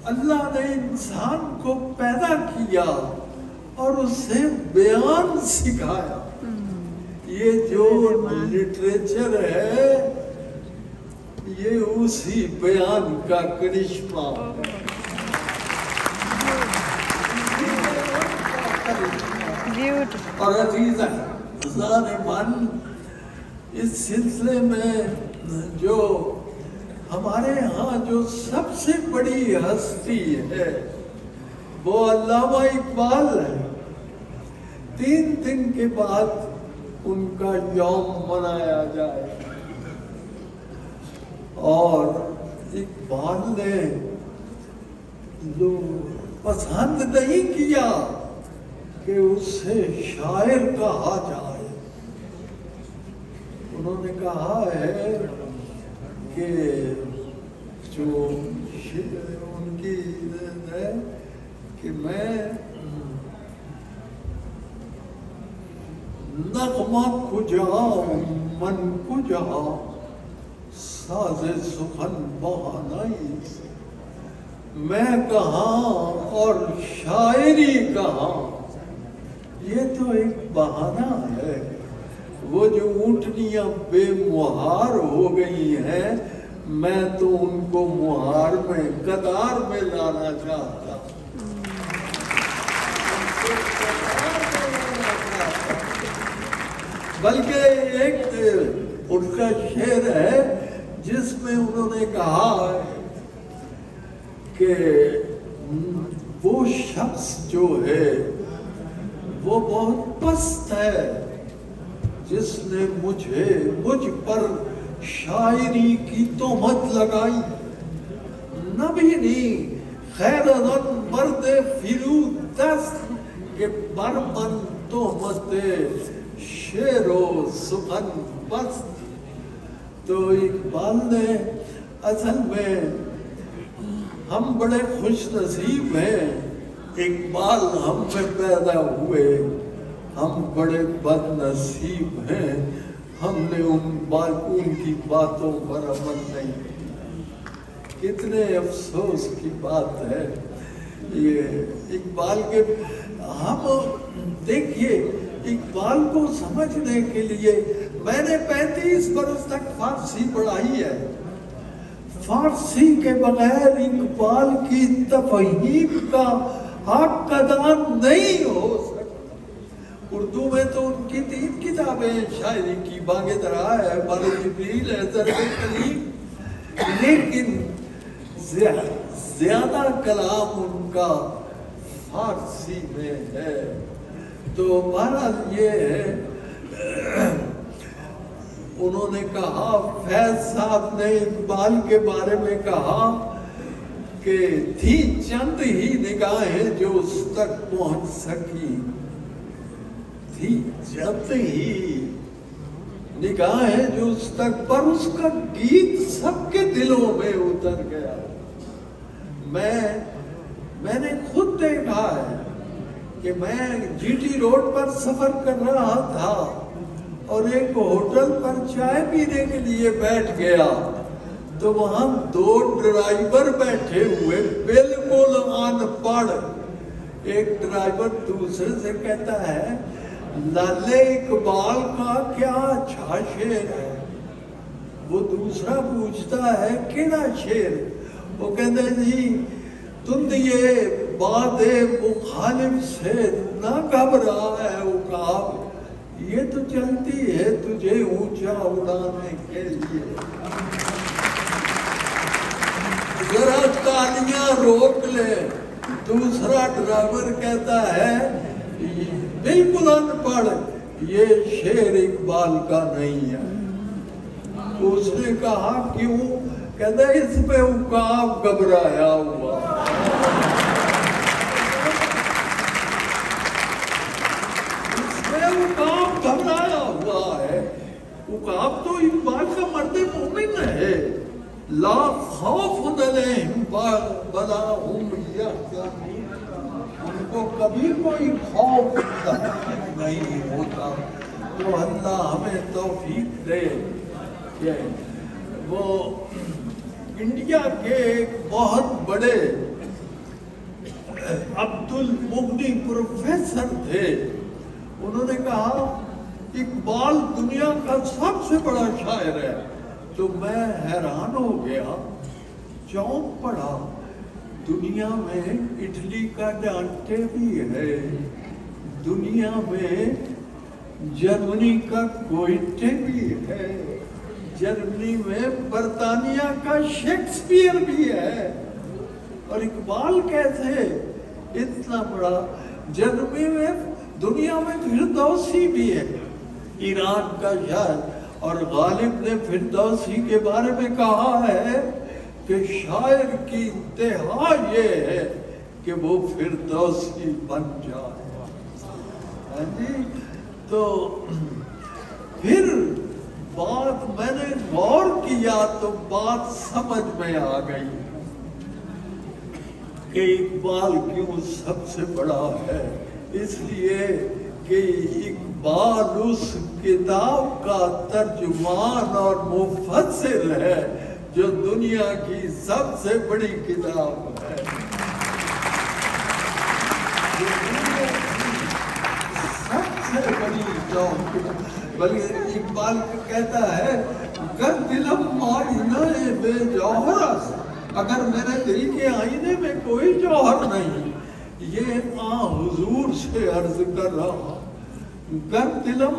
اللہ نے انسان کو پیدا کیا اور اسے بیان سکھایا. یہ جو لٹریچر ہے یہ اسی بیان کا کرشمہ ہے. اور عزیزان من، اس سلسلے میں جو ہمارے ہاں جو سب سے بڑی ہستی ہے وہ علامہ اقبال ہے. 3 دن کے بعد ان کا یوم منایا جائے. اور اقبال نے پسند نہیں کیا کہ اسے شاعر کہا جائے. انہوں نے کہا ہے کہ جو ان کی ہے کہ میں نغمہ کجا من کجا ساز سخن بہانائی. میں کہاں اور شاعری کہاں، یہ تو ایک بہانہ ہے. وہ جو اونٹنیاں بے مہار ہو گئی ہیں میں تو ان کو مہار میں قطار میں لانا چاہتا. بلکہ ایک ان کا شعر ہے جس میں انہوں نے کہا کہ وہ شخص جو ہے وہ بہت پست ہے جس نے مجھ پر شاعری کی تہمت لگائی. نبینی خیر ازن مرد فرود دست کہ برمن تہمت شعر و سخن بست. تو اقبال نے اصل میں ہم بڑے خوش نصیب ہیں، اقبال ہم میں پیدا ہوئے. ہم بڑے بد نصیب ہیں، ہم نے ان کی باتوں پر عمل نہیں کیا. کتنے افسوس کی بات ہے یہ اقبال کے. ہم دیکھیے اقبال کو سمجھنے کے لیے میں نے 35 برس تک فارسی پڑھائی ہے. فارسی کے بغیر اقبال کی تفہیم کا حق ادا نہیں ہو سکتا. اردو میں تو ان کی 3 کتابیں شاعری کی، باغ درا ہے، بال جبریل ہے، ضرب کلیم، لیکن زیادہ کلام ان کا فارسی میں ہے. تو بہرحال یہ ہے. انہوں نے کہا، فیض صاحب نے اقبال کے بارے میں کہا کہ تھی چند ہی نگاہیں جو اس تک پہنچ سکی. تھی چند ہی نگاہیں جو اس تک، پر اس کا گیت سب کے دلوں میں اتر گیا. میں نے خود دیکھا ہے کہ میں جی ٹی روڈ پر سفر کر رہا تھا اور ایک ہوٹل پر چائے پینے کے لیے بیٹھ گیا تو وہاں 2 ڈرائیور بیٹھے ہوئے بالکل ان پڑھ. ایک ڈرائیور دوسرے سے کہتا ہے لالے اقبال کا کیا اچھا شعر ہے. وہ دوسرا پوچھتا ہے کیڑا شعر؟ وہ کہتے ہیں جی تم یہ بات مخالف سے نہ گھبرا ہے عقاب، یہ تو چلتی ہے تجھے اونچا اڑانے کے لیے. ذرا تالیاں روک لے. دوسرا ڈرائیور کہتا ہے بالکل ان پڑھ، یہ شعر اقبال کا نہیں ہے. اس نے کہا کیوں؟ کہتا ہے اس پہ عقاب گھبرایا ہوا. عقاب گھبرایا ہوا ہے. عقاب تو اقبال کا مرد مومن ہے. لا خوف علیہم ولا هم یحزنون. ان کو کبھی کوئی خوف نہیں ہوتا. تو اللہ ہمیں توفیق دے. وہ انڈیا کے ایک بہت بڑے عبد المغنی پروفیسر تھے، انہوں نے کہا اقبال دنیا کا سب سے بڑا شاعر ہے۔ تو میں حیران ہو گیا، چونک پڑا، دنیا میں اٹلی کا ڈانٹے بھی ہے، دنیا میں جرمنی کا کوئٹے بھی ہے، جرمنی میں برطانیہ کا شیکسپیئر بھی ہے، اور اقبال کیسے اتنا بڑا؟ جرمنی میں، دنیا میں فردوسی بھی ہے، ایران کا شاعر، اور غالب نے فردوسی کے بارے میں کہا ہے کہ شاعر کی انتہا یہ ہے کہ وہ فردوسی بن جائے۔ ہاں جی، تو پھر بات میں نے غور کیا تو بات سمجھ میں آ گئی کہ اقبال کیوں سب سے بڑا ہے۔ اس لیے کہ اقبال اس کتاب کا ترجمان اور مفسر ہے جو دنیا کی سب سے بڑی کتاب ہے، سب سے بڑی کتاب۔ بلکہ اقبال کہتا ہے گر دلم آئینہ بے جوہر است، اگر میرے دل کے آئینے میں کوئی جوہر نہیں، یہ حضور سے عرض کر رہا، گر دلم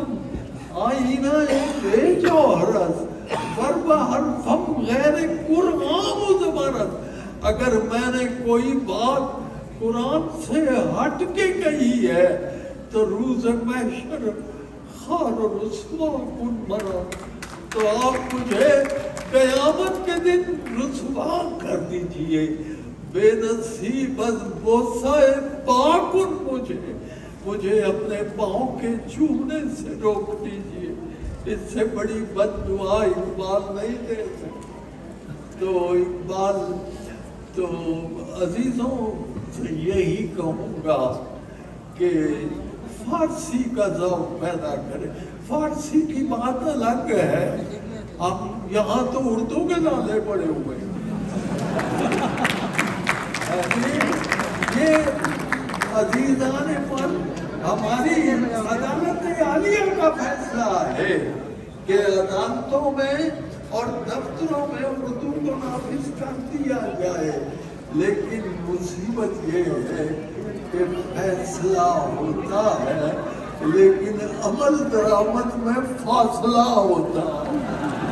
آئینہ بے جوہر است ور بحرفم غیر قرآن و زبانت، اگر میں نے کوئی بات قرآن سے ہٹ کے کہی ہے تو روز محشر خار و رسوا کن مرا، تو آپ مجھے قیامت کے دن رسوا کر دیجئے، بے نصیب از بوسہ پا کن مجھے اپنے پاؤں کے چومنے سے روک دیجئے۔ اس سے بڑی بد دعا اقبال نہیں دے سکتا۔ تو اقبال، تو عزیزوں سے یہی کہوں گا کہ فارسی کا ذوق پیدا کرے۔ فارسی کی بات الگ ہے، ہم یہاں تو اردو کے نالے پڑے ہوئے ہیں۔ یہ عزیزان پر ہماری عدالت عالیہ کا فیصلہ ہے کہ عدالتوں میں اور دفتروں میں اردو کو نافذ کر دیا جائے، لیکن مصیبت یہ ہے کہ فیصلہ ہوتا ہے لیکن عمل درآمد میں فاصلہ ہوتا ہے۔